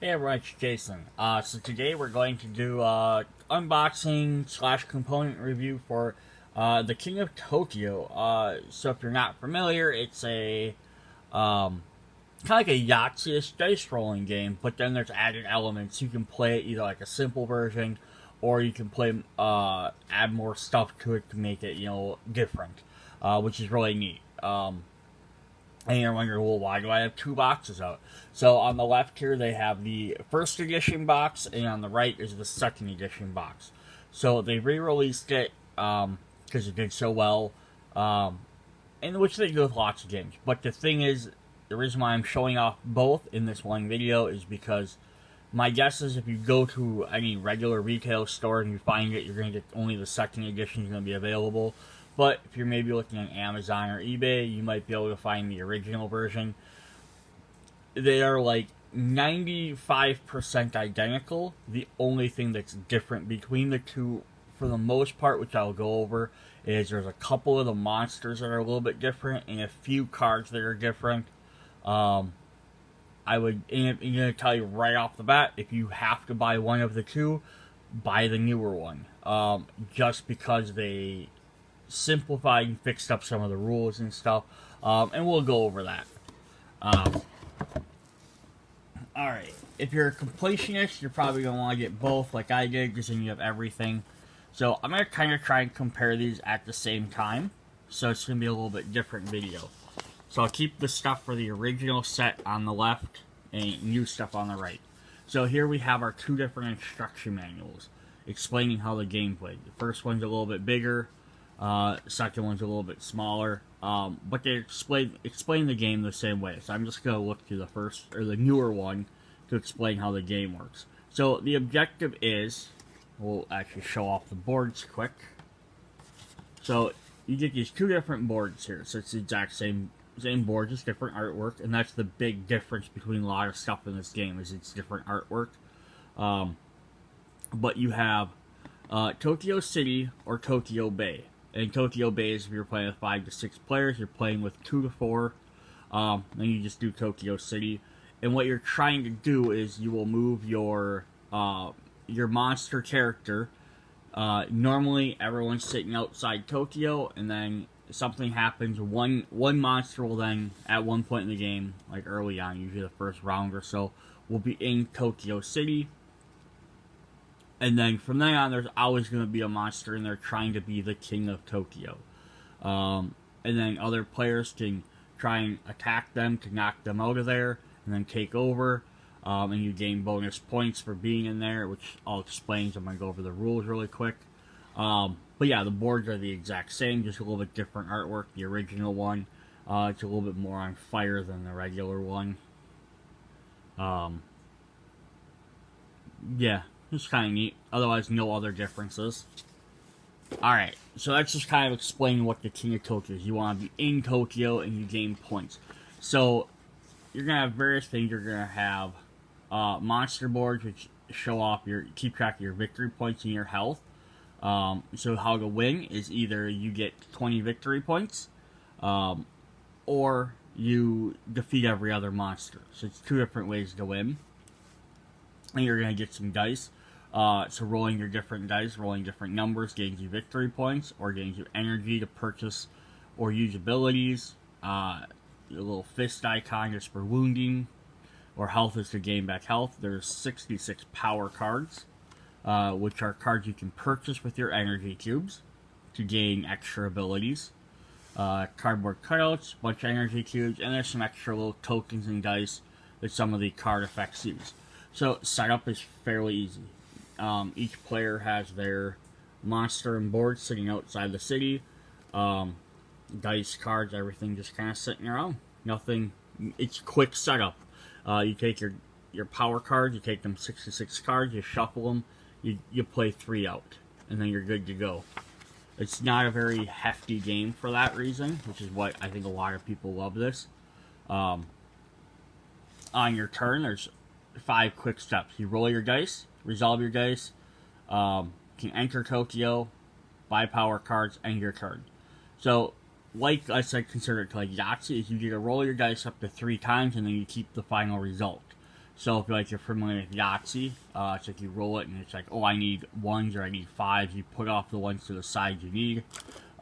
Hey everyone, it's Jason. So today we're going to do unboxing slash component review for the King of Tokyo. So if you're not familiar, it's a kind of like a Yahtzee dice rolling game, but then there's added elements. You can play it either like a simple version, or you can play add more stuff to it to make it different, which is really neat. And you're wondering, well, why do I have two boxes out? So on the left here, they have the first edition box, and on the right is the second edition box. So they re-released it because it did so well, and which they do with lots of games. But the thing is, the reason why I'm showing off both in this one video is because my guess is if you go to any regular retail store and you find it, you're going to get only the second edition is going to be available. But if you're maybe looking at Amazon or eBay, you might be able to find the original version. They are like 95% identical. The only thing that's different between the two, for the most part, which I'll go over, is there's a couple of the monsters that are a little bit different and a few cards that are different. I'm going to tell you right off the bat, if you have to buy one of the two, buy the newer one. Just because they simplified and fixed up some of the rules and stuff, and we'll go over that. Alright, if you're a completionist, you're probably going to want to get both like I did, because then you have everything. So I'm going to kind of try and compare these at the same time, so it's going to be a little bit different video. So I'll keep the stuff for the original set on the left, and new stuff on the right. So here we have our two different instruction manuals, explaining how the game played. The first one's a little bit bigger, second one's a little bit smaller, but they explain the game the same way. So I'm just going to look to the first, or the newer one, to explain how the game works. So the objective is, we'll actually show off the boards quick. So you get these two different boards here. So it's the exact same board, just different artwork, and that's the big difference between a lot of stuff in this game, is it's different artwork. But you have Tokyo City or Tokyo Bay. And Tokyo Bay is if you're playing with 5 to 6 players, you're playing with 2 to 4. Then you just do Tokyo City. And what you're trying to do is you will move your monster character. Normally, everyone's sitting outside Tokyo, and then something happens. One monster will then, at one point in the game, like early on, usually the first round or so, will be in Tokyo City. And then from then on, there's always going to be a monster in there trying to be the king of Tokyo. And then other players can try and attack them to knock them out of there, and then take over. And you gain bonus points for being in there, which I'll explain, so I'm going to go over the rules really quick. But yeah, the boards are the exact same, just a little bit different artwork. The original one, it's a little bit more on fire than the regular one. Yeah. It's kind of neat. Otherwise, no other differences. Alright, so that's just kind of explaining what the King of Tokyo is. You want to be in Tokyo and you gain points. So, you're going to have various things. You're going to have monster boards, which show off keep track of your victory points and your health. So how to win is either you get 20 victory points, or you defeat every other monster. So it's two different ways to win. And you're going to get some dice. So rolling your different dice, rolling different numbers, gains you victory points, or gains you energy to purchase or use abilities. Your little fist icon is for wounding, or health is to gain back health. There's 66 power cards, which are cards you can purchase with your energy cubes to gain extra abilities. Cardboard cutouts, bunch of energy cubes, and there's some extra little tokens and dice that some of the card effects use. So setup is fairly easy. Each player has their monster and board sitting outside the city. Dice, cards, everything just kind of sitting around. Nothing. It's quick setup. You take your power cards, you take them 66 cards, you shuffle them, you play 3 out, and then you're good to go. It's not a very hefty game for that reason, which is what I think a lot of people love this. On your turn, there's 5 quick steps. You roll your dice, resolve your dice, you can enter Tokyo, buy power cards, end your turn. So, like I said, consider it like Yahtzee, is you get to roll your dice up to 3 times, and then you keep the final result. So if like you're familiar with Yahtzee, it's like you roll it and it's like, oh, I need ones or I need fives. You put off the ones to the side you need.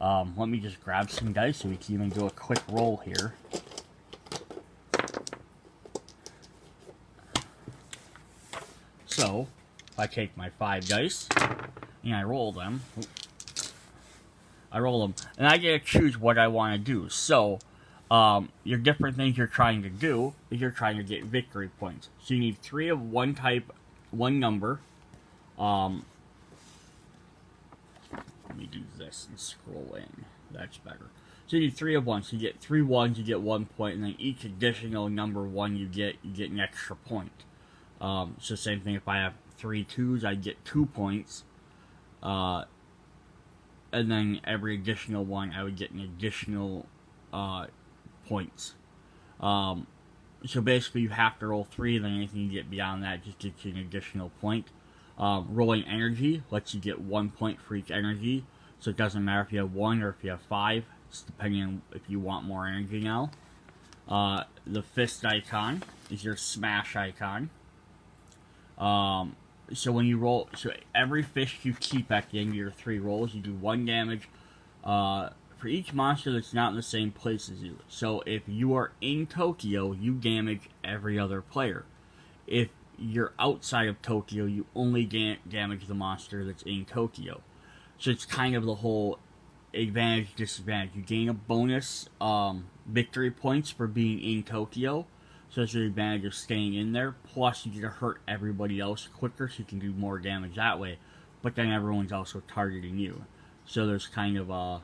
Let me just grab some dice so we can even do a quick roll here. So, if I take my 5 dice and I roll them, and I get to choose what I want to do. So, your different things you're trying to do is you're trying to get victory points. So you need 3 of one type, one number. Let me do this and scroll in. That's better. So you need 3 of one. So you get 3 ones, you get 1 point, and then each additional number one you get an extra point. So same thing if I have 3 twos, I get 2 points. And then every additional one, I would get an additional points. So basically you have to roll 3, then anything you get beyond that just gets you an additional point. Rolling energy lets you get 1 point for each energy. So it doesn't matter if you have 1 or if you have 5. It's depending on if you want more energy now. The fist icon is your smash icon. So when you roll, so every fist you keep at the end of your 3 rolls, you do 1 damage for each monster that's not in the same place as you. So if you are in Tokyo, you damage every other player. If you're outside of Tokyo, you only damage the monster that's in Tokyo. So it's kind of the whole advantage, disadvantage. You gain a bonus victory points for being in Tokyo. So that's the advantage of staying in there. Plus, you get to hurt everybody else quicker, so you can do more damage that way. But then everyone's also targeting you. So there's kind of a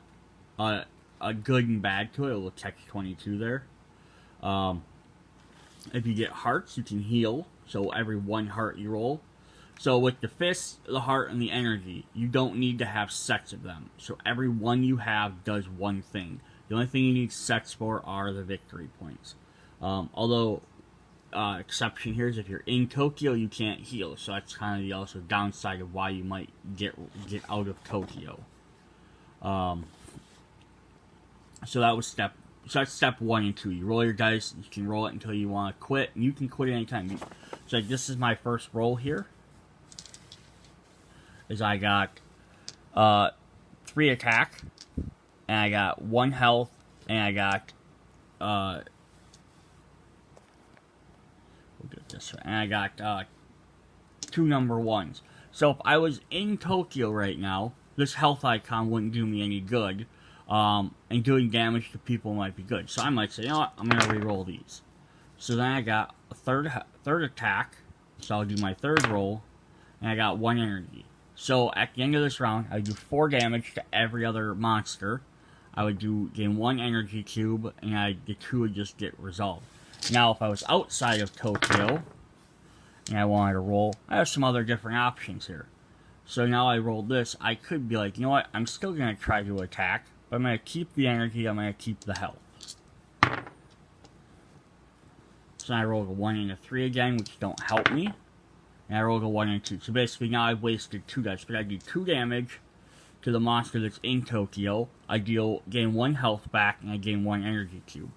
good and bad to it. A little catch-22 there. If you get hearts, you can heal. So every 1 heart you roll. So with the fist, the heart, and the energy, you don't need to have sets of them. So every one you have does one thing. The only thing you need sets for are the victory points. Although, exception here is if you're in Tokyo, you can't heal. So that's kind of the also downside of why you might get out of Tokyo. So that's step 1 and 2. You roll your dice. You can roll it until you want to quit. And you can quit anytime. So like, this is my first roll here. Is I got 3 attack, and I got 1 health, and I got we'll get this right. And I got 2 number 1s. So if I was in Tokyo right now, this health icon wouldn't do me any good. And doing damage to people might be good. So I might say, you know what, I'm gonna re-roll these. So then I got a third attack. So I'll do my 3rd roll, and I got 1 energy. So at the end of this round, I would do 4 damage to every other monster. I would gain 1 energy cube, and the 2 would just get resolved. Now, if I was outside of Tokyo, and I wanted to roll, I have some other different options here. So now I rolled this, I could be like, you know what, I'm still going to try to attack, but I'm going to keep the energy, I'm going to keep the health. So I rolled a 1 and a 3 again, which don't help me. And I rolled a 1 and 2. So basically now I've wasted 2 dice. But I do 2 damage to the monster that's in Tokyo. I gain 1 health back, and I gain 1 energy cube.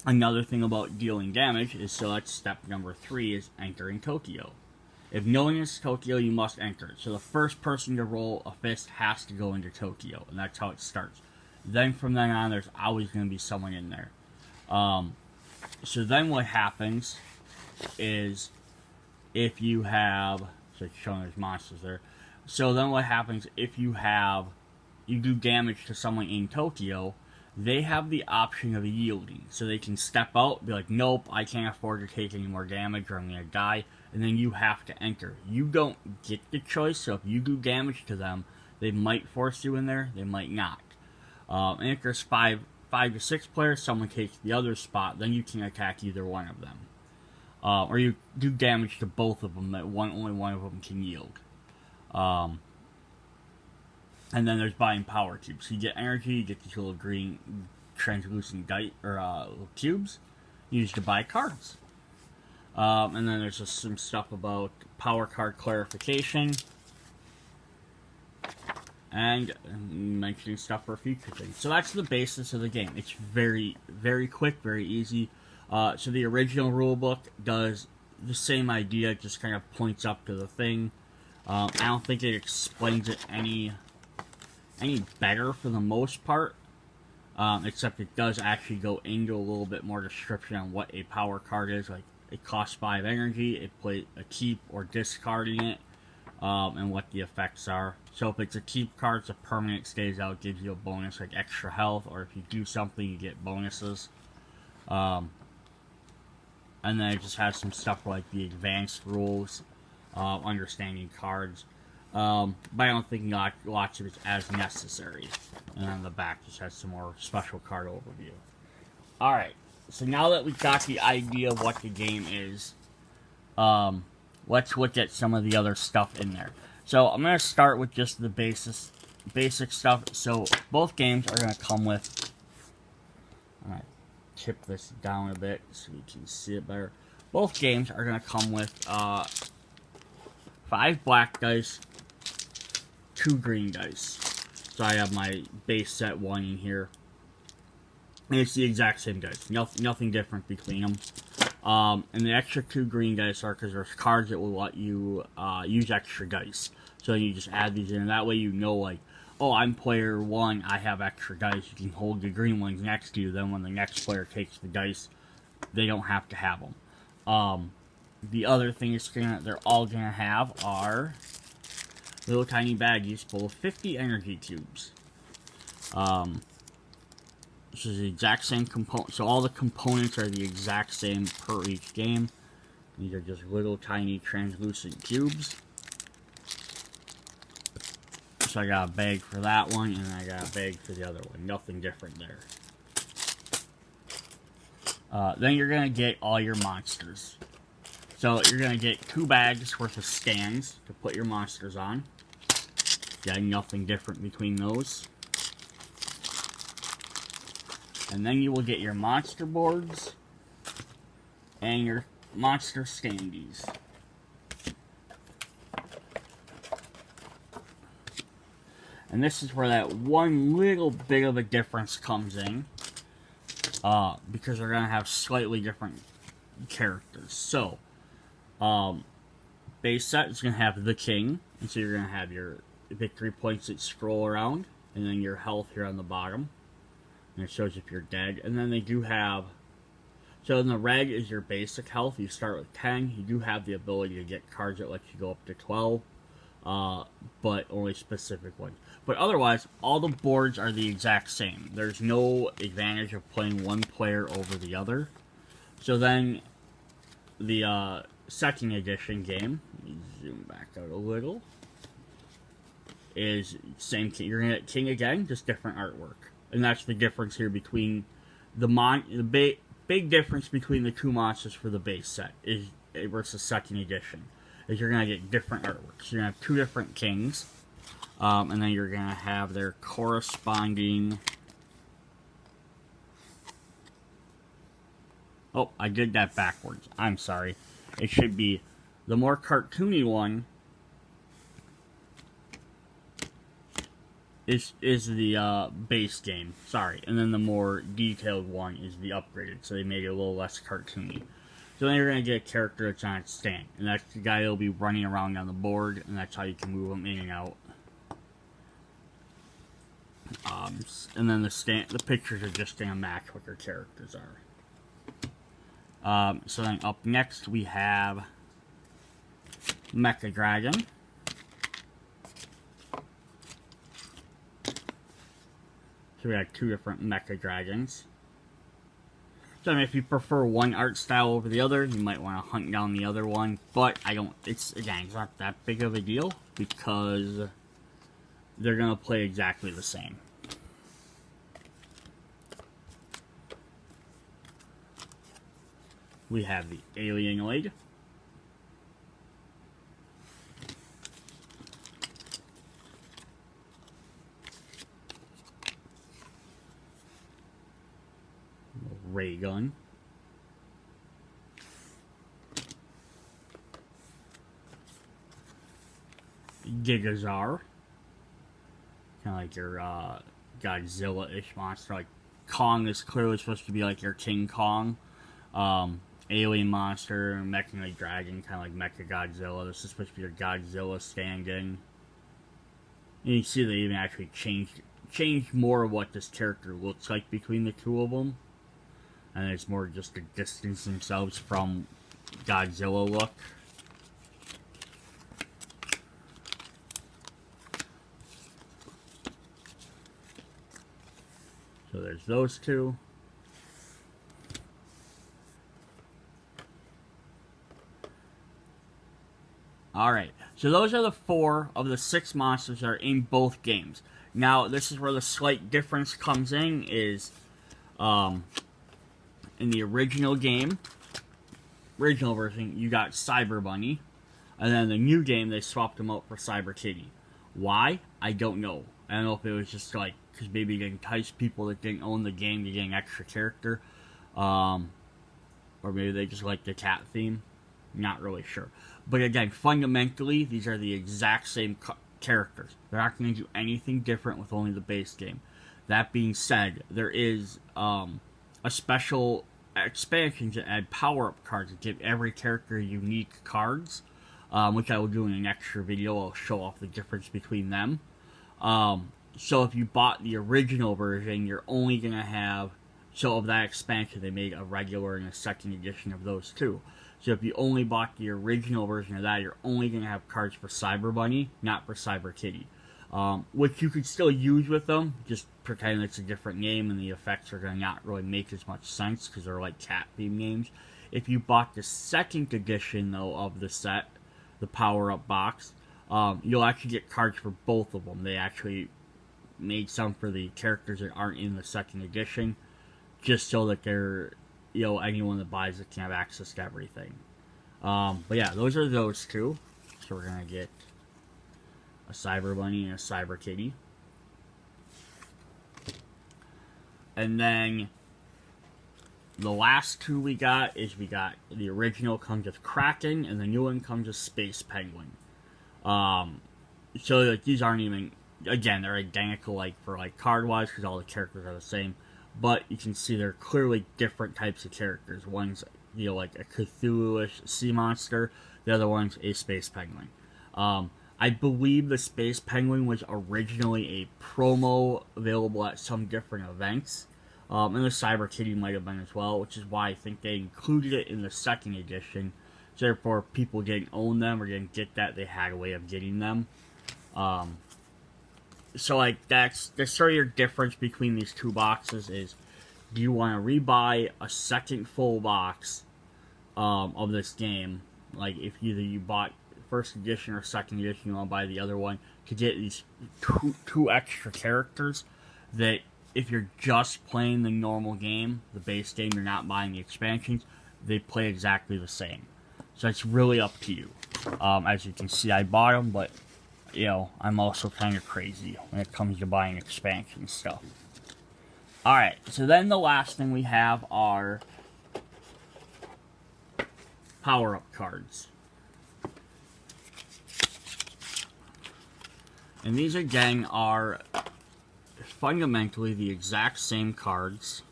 Another thing about dealing damage is, so that's step number 3, is entering Tokyo. If no one is Tokyo, you must enter it. So the first person to roll a fist has to go into Tokyo, and that's how it starts. Then from then on, there's always going to be someone in there. So then what happens is, if you have, so it's showing there's monsters there. So then what happens if you do damage to someone in Tokyo, they have the option of yielding. So they can step out, be like, nope, I can't afford to take any more damage or I'm going to die. And then you have to enter. You don't get the choice, so if you do damage to them, they might force you in there, they might not. And if there's 5 to 6 players, someone takes the other spot, then you can attack either one of them. Or you do damage to both of them, that only one of them can yield. And then there's buying power cubes. So you get energy, you get these little green translucent little cubes. You use to buy cards. And then there's just some stuff about power card clarification. And mentioning stuff for future things. So that's the basis of the game. It's very, very quick, very easy. So the original rulebook does the same idea, just kind of points up to the thing. I don't think it explains it any better for the most part, except it does actually go into a little bit more description on what a power card is. Like, it costs 5 energy, it plays a keep or discarding it, and what the effects are. So if it's a keep card, it's a permanent, stays out, gives you a bonus like extra health, or if you do something, you get bonuses. And then it just has some stuff like the advanced rules, understanding cards. But I don't think lots of it's as necessary. And on the back just has some more special card overview. Alright, so now that we've got the idea of what the game is, let's look at some of the other stuff in there. So I'm going to start with just the basic stuff. So both games are going to come with, I'm going to tip this down a bit so you can see it better. Both games are going to come with 5 black dice, 2 green dice. So I have my base set 1 in here. And it's the exact same dice. Nothing different between them. And the extra 2 green dice are because there's cards that will let you use extra dice. So you just add these in, and that way you know, like, oh, I'm player 1, I have extra dice. You can hold the green ones next to you. Then when the next player takes the dice, they don't have to have them. The other thing they're all gonna have are little tiny baggies full of 50 energy cubes. This is the exact same component. So all the components are the exact same per each game. These are just little tiny translucent cubes. So I got a bag for that one, and I got a bag for the other one. Nothing different there. Then you're going to get all your monsters. So you're going to get 2 bags worth of stands to put your monsters on. Again, nothing different between those. And then you will get your monster boards and your monster standees. And this is where that one little bit of a difference comes in. Because they're going to have slightly different characters. So, base set is going to have the king. And so you're going to have your victory points that scroll around. And then your health here on the bottom. And it shows if you're dead. And then they do have... So in the red is your basic health. You start with 10. You do have the ability to get cards that let you go up to 12. But only specific ones. But otherwise, all the boards are the exact same. There's no advantage of playing one player over the other. So then, the second edition game, let me zoom back out a little, is same king. You're going to get king again, just different artwork. And that's the difference here between the big difference between the 2 monsters for the base set is versus second edition. Is you're going to get different artworks. You're going to have 2 different kings. And then you're going to have their corresponding... Oh, I did that backwards. I'm sorry. It should be the more cartoony one is the base game. Sorry. And then the more detailed one is the upgraded. So they made it a little less cartoony. So then you're going to get a character that's on its stand. And that's the guy that'll be running around on the board. And that's how you can move them in and out. And then the pictures are just going to match what their characters are. So then up next we have Mecha Dragon. So we have 2 different Mecha Dragons. So I mean, if you prefer one art style over the other, you might want to hunt down the other one. But it's not that big of a deal because they're going to play exactly the same. We have the Alienoid. Ray Gun. Gigazar. Kind of like your Godzilla-ish monster. Like Kong is clearly supposed to be like your King Kong. alien monster, mechanic dragon, kind of like Mecha Godzilla. This is supposed to be your Godzilla stand-in. And you can see they even actually changed more of what this character looks like between the two of them. And it's more just to distance themselves from Godzilla look. So there's those two. Alright, so those are the 4 of the 6 monsters that are in both games. Now, this is where the slight difference comes in, is in the original game, original version, you got Cyber Bunny, and then the new game, they swapped them out for Cyber Kitty. Why? I don't know. I don't know if it was just like, because maybe to entice people that didn't own the game to get an extra character, or maybe they just like the cat theme. Not really sure. But again, fundamentally, these are the exact same characters. They're not going to do anything different with only the base game. That being said, there is a special expansion to add power-up cards to give every character unique cards, which I will do in an extra video. I'll show off the difference between them. So if you bought the original version, you're only going to have... So of that expansion, they made a regular and a second edition of those two. So if you only bought the original version of that, you're only going to have cards for Cyber Bunny, not for Cyber Kitty. Which you could still use with them, just pretend it's a different name and the effects are going to not really make as much sense because they're like cat-themed names. If you bought the second edition, though, of the set, the power-up box, you'll actually get cards for both of them. They actually made some for the characters that aren't in the second edition, just so that they're... anyone that buys it can have access to everything. But yeah, those are those two. So we're going to get a Cyber Bunny and a Cyber Kitty. And then the last two we got the original comes with Kraken, and the new one comes with Space Penguin. So like, these aren't even, again, they're identical for card-wise, because all the characters are the same. But you can see they're clearly different types of characters. One's, like a Cthulhu-ish sea monster. The other one's a Space Penguin. I believe the Space Penguin was originally a promo available at some different events. And the Cyber Kitty might have been as well, which is why I think they included it in the second edition. So therefore, people didn't own them or didn't get that, they had a way of getting them. So, that's sort of your difference between these two boxes is, do you want to rebuy a second full box of this game? Like, if either you bought first edition or second edition, you want to buy the other one to get these two extra characters that, if you're just playing the normal game, the base game, you're not buying the expansions, they play exactly the same. So, it's really up to you. As you can see, I bought them, but... I'm also kind of crazy when it comes to buying expansion stuff. Alright, so then the last thing we have are power-up cards. And these, again, are fundamentally the exact same cards,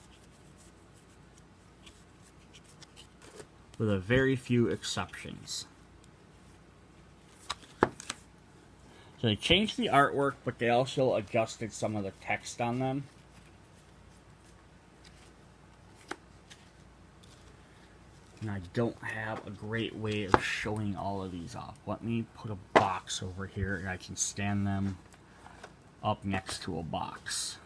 with a very few exceptions. So they changed the artwork, but they also adjusted some of the text on them. And I don't have a great way of showing all of these off. Let me put a box over here and I can stand them up next to a box.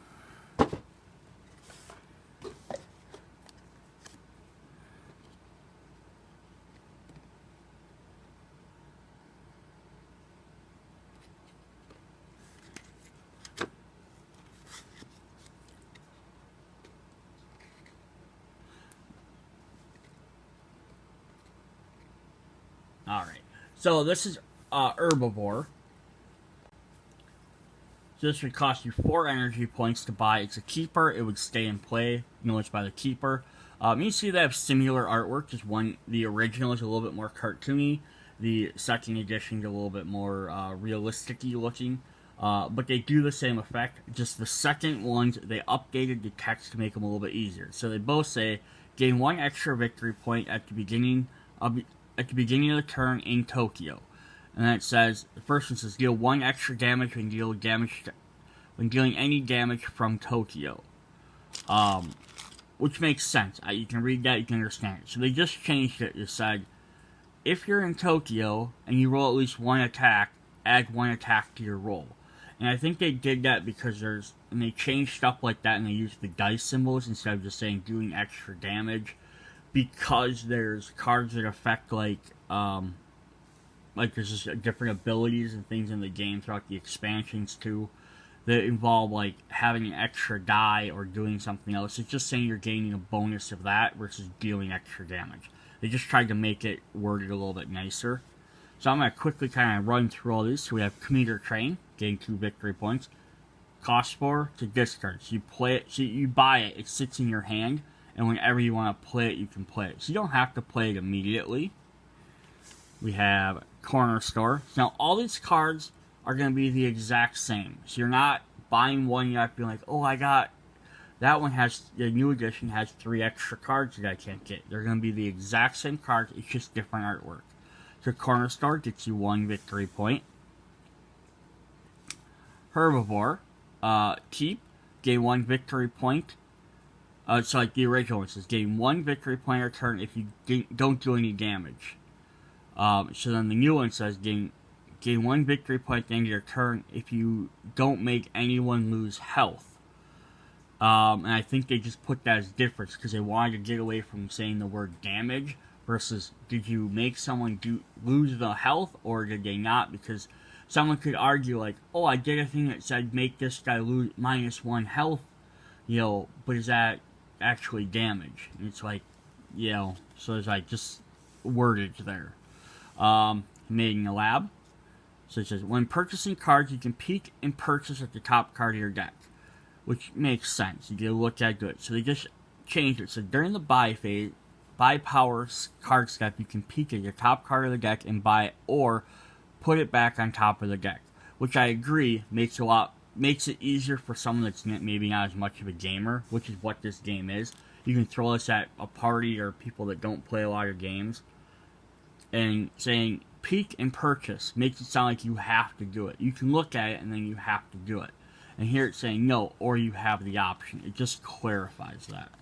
Alright, so this is Herbivore. So this would cost you 4 energy points to buy. It's a keeper, it would stay in play. You know it's by the keeper. You see they have similar artwork, just the original is a little bit more cartoony. The second edition is a little bit more realistic-y looking. But they do the same effect. Just the second ones, they updated the text to make them a little bit easier. So they both say, gain 1 extra victory point at the beginning of the turn in Tokyo. And then it says, the first one says, deal 1 extra damage when dealing any damage from Tokyo. Which makes sense. You can read that, you can understand it. So they just changed it. It said, if you're in Tokyo and you roll at least 1 attack, add 1 attack to your roll. And I think they did that because and they changed stuff like that and they used the dice symbols instead of just saying doing extra damage. Because there's cards that affect like there's just different abilities and things in the game throughout the expansions too that involve like having an extra die or doing something else. It's just saying you're gaining a bonus of that versus dealing extra damage. They just tried to make it worded a little bit nicer. So I'm going to quickly kind of run through all these. So we have Commuter Train, gain 2 victory points. Cost 4 to discard. So you play it, so you buy it, it sits in your hand, and whenever you want to play it, you can play it. So you don't have to play it immediately. We have Corner Store. Now all these cards are going to be the exact same. So you're not buying one, you have to be like, oh, I got, that one has, the new edition has 3 extra cards that I can't get. They're going to be the exact same cards, it's just different artwork. So Corner Store gets you 1 victory point. Herbivore, Keep, gain 1 victory point. It's like the original one says, gain 1 victory point a turn if you don't do any damage. So then the new one says, gain 1 victory point at the end of your turn if you don't make anyone lose health. And I think they just put that as difference because they wanted to get away from saying the word damage versus did you make someone lose the health or did they not? Because someone could argue like, oh, I did a thing that said make this guy lose -1 health, but is that actually damage? And it's like, so there's like just wordage there. Made in the lab. So it says, when purchasing cards, you can peek and purchase at the top card of your deck. Which makes sense. You get a look at good. So they just changed it. So during the buy phase, buy power card step, you can peek at your top card of the deck and buy it or put it back on top of the deck. Which I agree makes it easier for someone that's maybe not as much of a gamer, which is what this game is. You can throw this at a party or people that don't play a lot of games. And saying peek and purchase makes it sound like you have to do it. You can look at it and then you have to do it. And here it's saying no, or you have the option. It just clarifies that.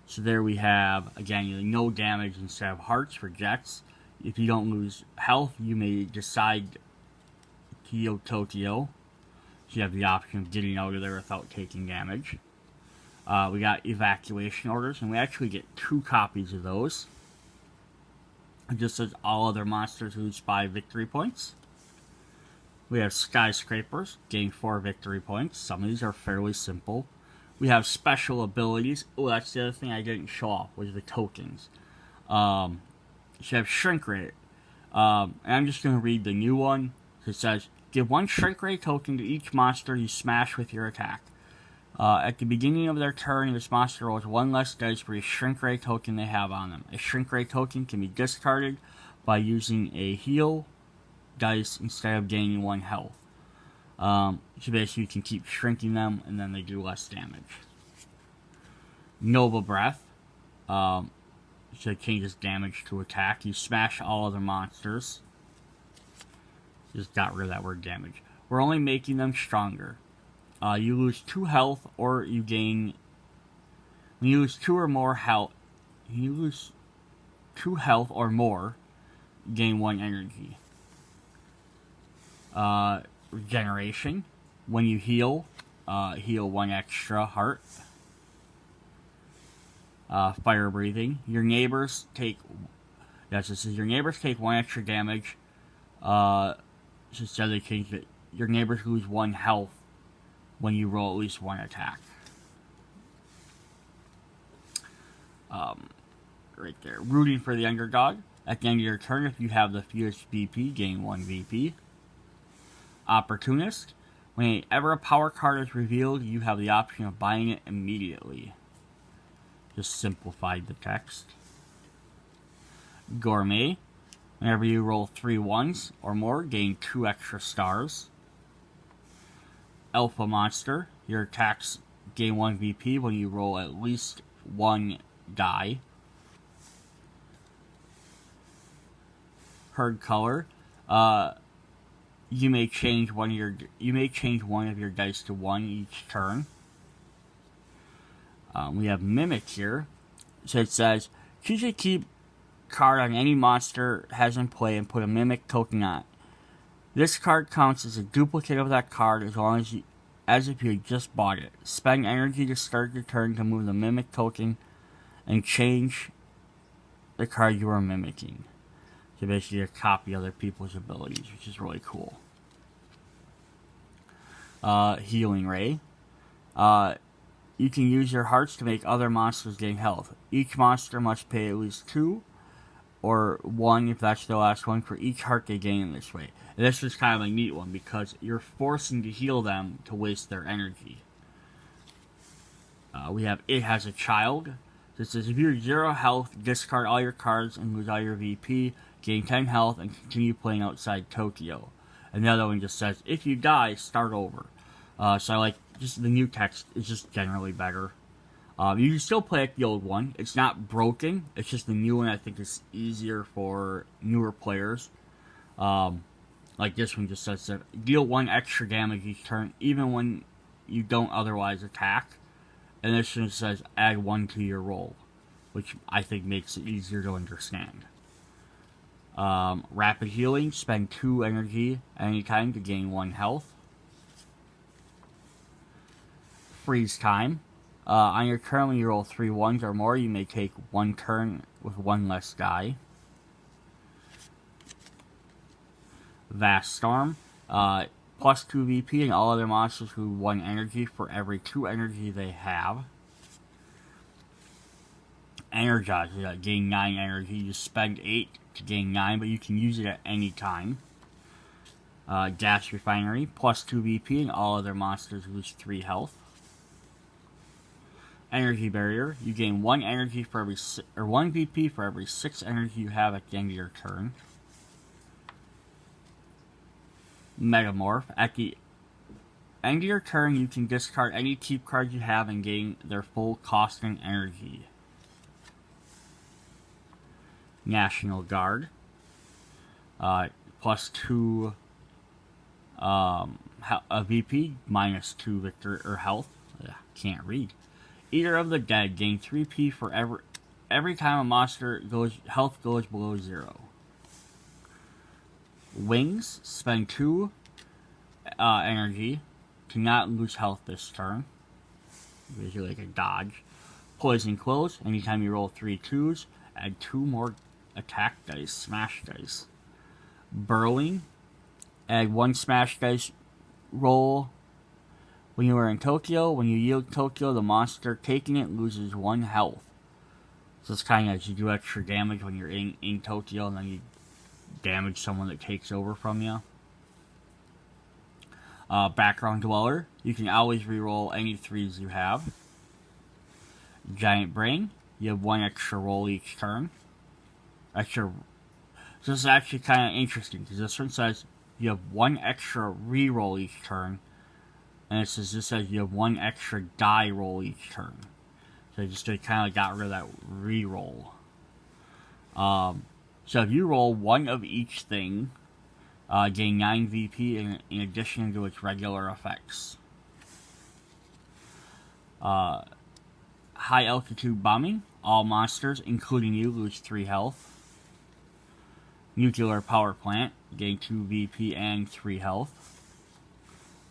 So there we have, again, no damage instead of hearts for Jets. If you don't lose health, you may decide to heal Tokyo. So you have the option of getting out of there without taking damage. We got evacuation orders, and we actually get 2 copies of those. It just says all other monsters lose 5 victory points. We have skyscrapers, gain 4 victory points. Some of these are fairly simple. We have special abilities. Oh, that's the other thing I didn't show off, was the tokens. You have shrink rate. And I'm just going to read the new one. It says, give 1 shrink rate token to each monster you smash with your attack. At the beginning of their turn, this monster rolls 1 less dice for each shrink ray token they have on them. A shrink ray token can be discarded by using a heal dice instead of gaining 1 health. So basically you can keep shrinking them and then they do less damage. Noble Breath. So it changes damage to attack. You smash all other monsters. Just got rid of that word damage. We're only making them stronger. You lose 2 health, or you gain. When you lose 2 or more health, you lose 2 health or more, you gain 1 energy. Regeneration. When you heal, heal 1 extra heart. Fire breathing. Your neighbors take. Yes, this is your neighbors take 1 extra damage. So instead they changed it. Your neighbors lose 1 health when you roll at least 1 attack. Right there. Rooting for the underdog. At the end of your turn, if you have the fewest VP, gain 1 VP. Opportunist. Whenever a power card is revealed, you have the option of buying it immediately. Just simplified the text. Gourmet. Whenever you roll 3 ones or more, gain 2 extra stars. Alpha Monster. Your attacks gain 1 VP when you roll at least 1 die. Herd color. You may change one of your dice to 1 each turn. We have Mimic here. So it says, choose a key card on any monster has in play and put a Mimic token on it. This card counts as a duplicate of that card as if you had just bought it. Spend energy to start your turn to move the Mimic token and change the card you are mimicking. So basically you copy other people's abilities, which is really cool. Healing Ray. You can use your hearts to make other monsters gain health. Each monster must pay at least 2 or 1 if that's the last one for each heart they gain in this way. And this is kind of a neat one because you're forcing to heal them to waste their energy. We have It Has a Child. This says, if you're 0 health, discard all your cards and lose all your VP, gain 10 health, and continue playing outside Tokyo. And the other one just says, if you die, start over. So I like, just the new text is just generally better. You can still play the old one. It's not broken. It's just the new one I think is easier for newer players. Like this one just says, deal 1 extra damage each turn, even when you don't otherwise attack. And this one says, add 1 to your roll, which I think makes it easier to understand. Rapid Healing, spend 2 energy at any time to gain 1 health. Freeze Time. On your turn, when you roll 3 ones or more, you may take 1 turn with 1 less die. Vast Storm. Plus 2 VP and all other monsters who 1 energy for every 2 energy they have. Energize. Gain 9 energy. You spend 8 to gain 9, but you can use it at any time. Gas Refinery. Plus 2 VP and all other monsters lose 3 health. Energy Barrier. You gain 1 energy for every 1 VP for every 6 energy you have at the end of your turn. Metamorph. At the end of your turn, you can discard any keep cards you have and gain their full cost and energy. National Guard. Plus 2 a VP, minus 2 victory or health. Can't read. Eater of the Dead, gain 3P for every time a monster health goes below 0. Wings, spend 2 energy to not lose health this turn. Basically like a dodge. Poison Close, anytime you roll 3 2s, add 2 more attack dice, smash dice. Burrowing, add 1 smash dice roll when you are in Tokyo. When you yield Tokyo, the monster taking it loses 1 health. So it's kind of as you do extra damage when you're in Tokyo, and then you damage someone that takes over from you. Background Dweller, you can always reroll any 3s you have. Giant Brain, you have 1 extra roll each turn. So this is actually kind of interesting, because this one says you have 1 extra reroll each turn, and this says you have 1 extra die roll each turn. So they kind of got rid of that reroll. So if you roll 1 of each thing, gain 9 VP in addition to its regular effects. High Altitude Bombing, all monsters, including you, lose 3 health. Nuclear Power Plant, gain 2 VP and 3 health.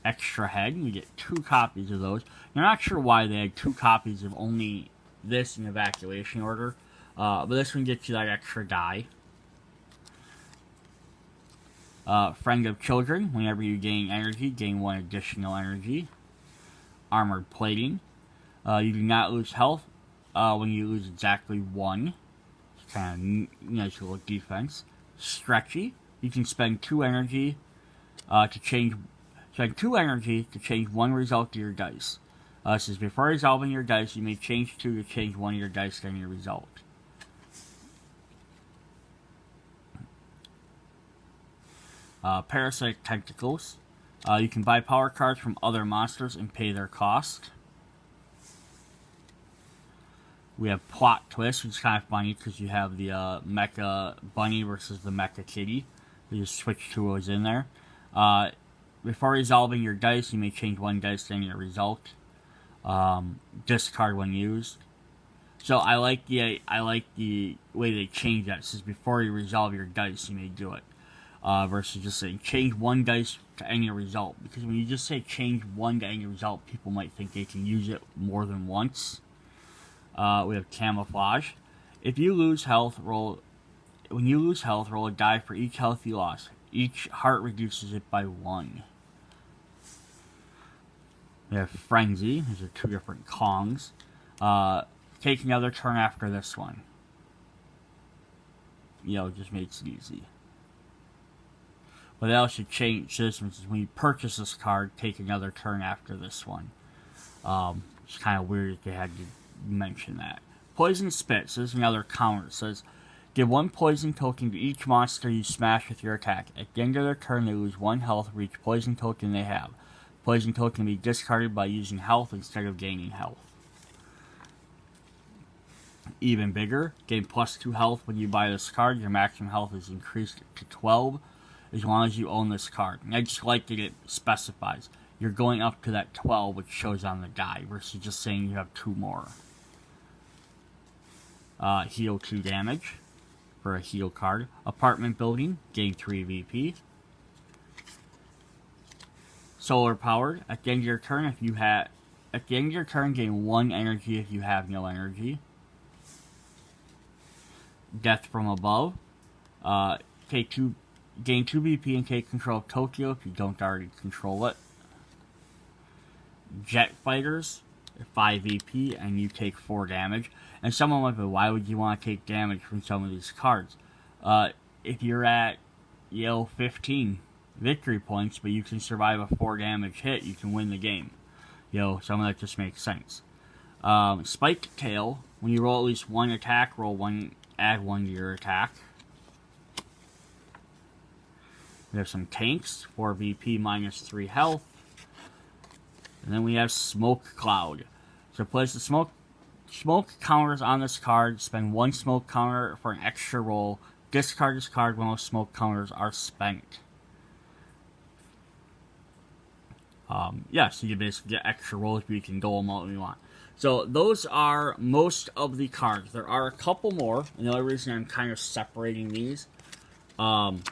Extra Head, you get 2 copies of those. I'm not sure why they had 2 copies of only this in Evacuation Order, but this one gets you that extra die. Friend of Children, whenever you gain energy, gain 1 additional energy. Armored Plating, you do not lose health when you lose exactly 1. It's kind of nice little defense. Stretchy, you can spend 2 energy to change 1 result to your dice. This is before resolving your dice, you may change 2 to change 1 of your dice to any result. Parasitic Tentacles. You can buy power cards from other monsters and pay their cost. We have Plot Twist, which is kind of funny because you have the Mecha Bunny versus the Mecha Kitty. You just switch two of those in there. Before resolving your dice, you may change one dice to any result. Discard when used. So I like the way they change that. It says before you resolve your dice, you may do it. Versus just saying change one dice to any result. Because when you just say change one to any result, people might think they can use it more than once. We have Camouflage. If you lose health, when you lose health, roll a die for each health you lost. Each heart reduces it by 1. We have Frenzy. These are 2 different Kongs. Take another turn after this one. Just makes it easy. But they also change this. When you purchase this card, take another turn after this one. It's kind of weird that they had to mention that. Poison Spit. So there's another counter. It says, give 1 poison token to each monster you smash with your attack. At the end of their turn, they lose 1 health for each poison token they have. Poison token can be discarded by using health instead of gaining health. Even bigger. Gain +2 health when you buy this card. Your maximum health is increased to 12 as long as you own this card. And I just like that it specifies. You're going up to that 12, which shows on the die, versus just saying you have 2 more. Heal 2 damage for a heal card. Apartment Building, gain 3 VP. Solar Powered. At the end of your turn, gain 1 energy if you have no energy. Death from Above. Gain 2 VP and take control of Tokyo if you don't already control it. Jet Fighters, 5 VP, and you take 4 damage. And someone might be, why would you want to take damage from some of these cards? If you're at 15 victory points, but you can survive a 4 damage hit, you can win the game. Some of that just makes sense. Spiked Tail, when you roll at least 1 attack, add 1 to your attack. We have some tanks, 4 VP minus 3 health. And then we have Smoke Cloud. So place the smoke counters on this card. Spend 1 smoke counter for an extra roll. Discard this card when those smoke counters are spent. So you basically get extra rolls, but you can dole them out when you want. So those are most of the cards. There are a couple more, and the only reason I'm kind of separating these on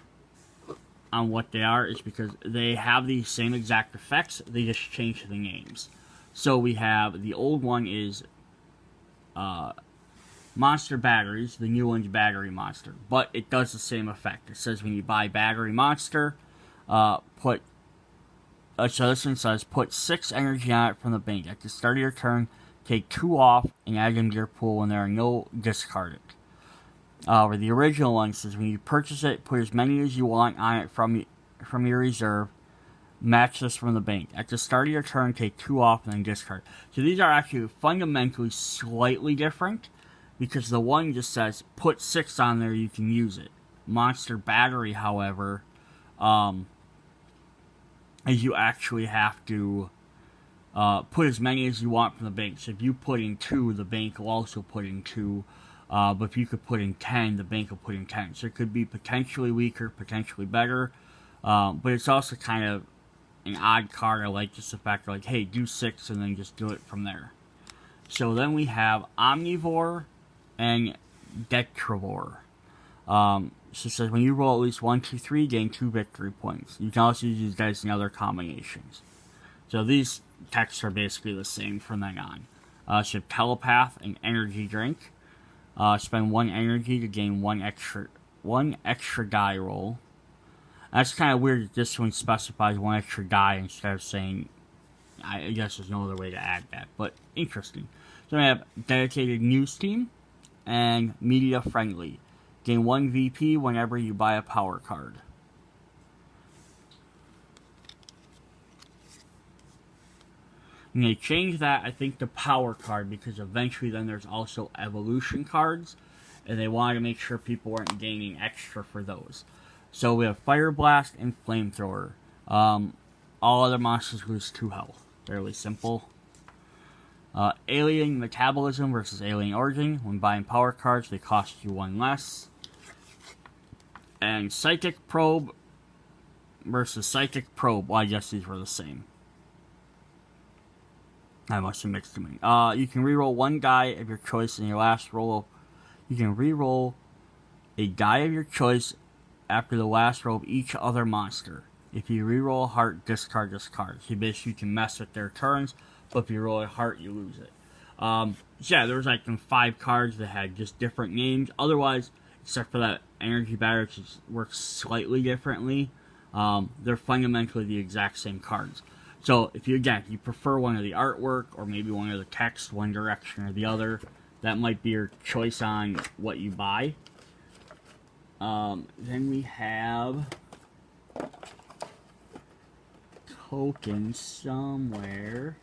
what they are is because they have the same exact effects, they just change the names. So we have, the old one is Monster Batteries, the new one's Battery Monster, but it does the same effect. It says when you buy Battery Monster, so this one says, put 6 energy on it from the bank. At the start of your turn, take 2 off and add them to your pool when there are no discarded. Where the original one says, when you purchase it, put as many as you want on it from your reserve. Match this from the bank. At the start of your turn, take 2 off and then discard. So these are actually fundamentally slightly different, because the one just says, put 6 on there, you can use it. Monster Battery, however, is you actually have to put as many as you want from the bank. So if you put in 2, the bank will also put in 2. But if you could put in 10, the bank will put in 10. So it could be potentially weaker, potentially better. But it's also kind of an odd card. I like just the fact like, hey, do 6 and then just do it from there. So then we have Omnivore and Detrivore. So it says when you roll at least 1, 2, 3, gain 2 victory points. You can also use these dice in other combinations. So these texts are basically the same from then on. So Telepath and Energy Drink. Spend 1 energy to gain 1 extra die roll. That's kind of weird that this one specifies 1 extra die instead of saying, I guess there's no other way to add that, but interesting. So we have Dedicated News Team and Media Friendly. Gain 1 VP whenever you buy a power card. And they changed that, I think, to power card, because eventually then there's also evolution cards, and they wanted to make sure people weren't gaining extra for those. So we have Fire Blast and Flamethrower. All other monsters lose 2 health. Fairly simple. Alien Metabolism versus Alien Origin. When buying power cards, they cost you 1 less. And Psychic Probe versus Psychic Probe. Well, I guess these were the same. I must have mixed them in. You can reroll 1 die of your choice in your last roll. You can reroll a die of your choice after the last roll of each other monster. If you reroll a heart, discard this card. So basically you can mess with their turns, but if you roll a heart, you lose it. So yeah, there was like 5 cards that had just different names. Otherwise, except for that energy battery, which works slightly differently, they're fundamentally the exact same cards. So if you prefer one of the artwork or maybe one of the text, one direction or the other, that might be your choice on what you buy. Then we have tokens somewhere.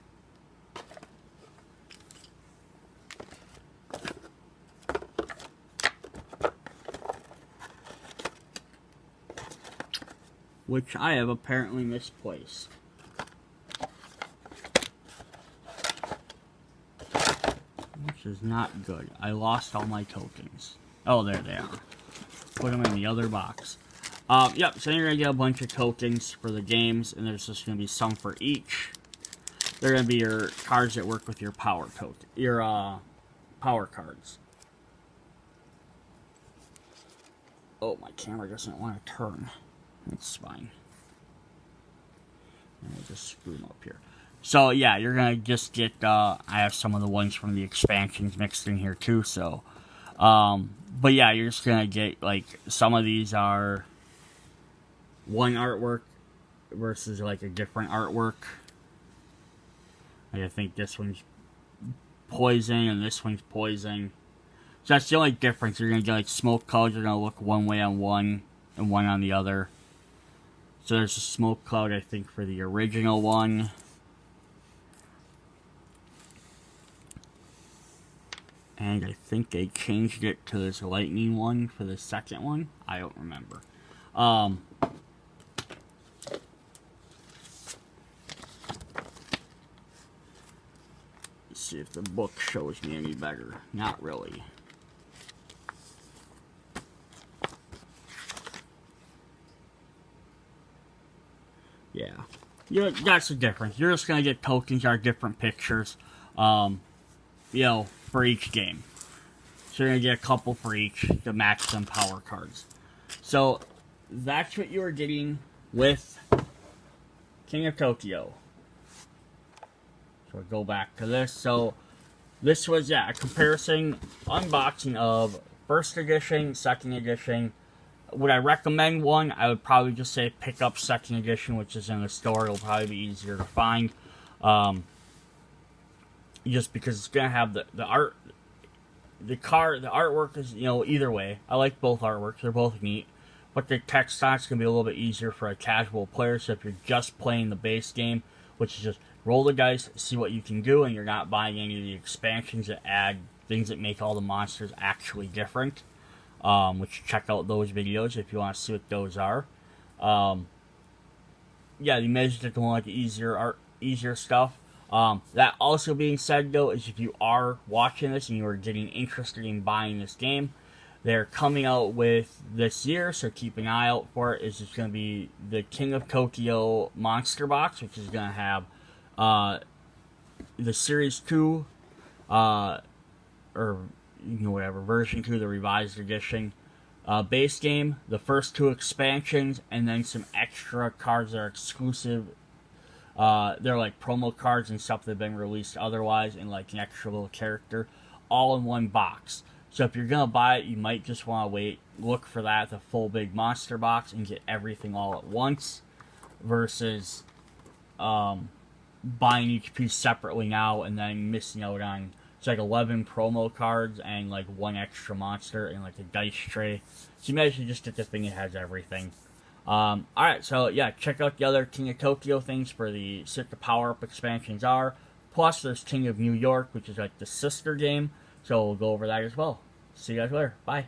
Which I have apparently misplaced. Which is not good. I lost all my tokens. Oh, there they are. Put them in the other box. Yep, so you're going to get a bunch of tokens for the games, and there's just going to be some for each. They're going to be your cards that work with your power token. Your, power cards. Oh, my camera doesn't want to turn. It's fine. And we'll just screw them up here. So, yeah, you're going to just get, I have some of the ones from the expansions mixed in here, too, so. But, yeah, you're just going to get, like, some of these are one artwork versus, like, a different artwork. Like, I think this one's poison and this one's poison. So, that's the only difference. You're going to get, like, smoke colors are going to look one way on one and one on the other. So there's a smoke cloud, I think, for the original one. And I think they changed it to this lightning one for the second one. I don't remember. Let's see if the book shows me any better. Not really. Yeah, that's the difference. You're just going to get tokens that are different pictures, for each game. So you're going to get a couple for each to match some power cards. So, that's what you're getting with King of Tokyo. So we'll go back to this. So, this was, a comparison, unboxing of first edition, second edition. Would I recommend one? I would probably just say pick up second edition, which is in the store. It'll probably be easier to find. Just because it's going to have the art, the artwork is, either way. I like both artworks. They're both neat. But the text on it's going to be a little bit easier for a casual player. So if you're just playing the base game, which is just roll the dice, see what you can do, and you're not buying any of the expansions that add things that make all the monsters actually different. Which check out those videos if you want to see what those are. The measures are going like the easier stuff. That also being said, though, is if you are watching this and you are getting interested in buying this game, they're coming out with this year, so keep an eye out for it. It's just going to be the King of Tokyo Monster Box, which is going to have the Series 2, whatever, version 2, the revised edition, base game, the first 2 expansions, and then some extra cards that are exclusive. They're like promo cards and stuff that have been released otherwise, and like an extra little character, all in one box. So if you're going to buy it, you might just want to wait, look for that, the full big monster box, and get everything all at once, versus buying each piece separately now and then missing out on, it's like 11 promo cards and like 1 extra monster and like a dice tray. So you might actually just get the thing that has everything. Alright, so yeah, check out the other King of Tokyo things for the power-up expansions are. Plus, there's King of New York, which is like the sister game. So we'll go over that as well. See you guys later. Bye.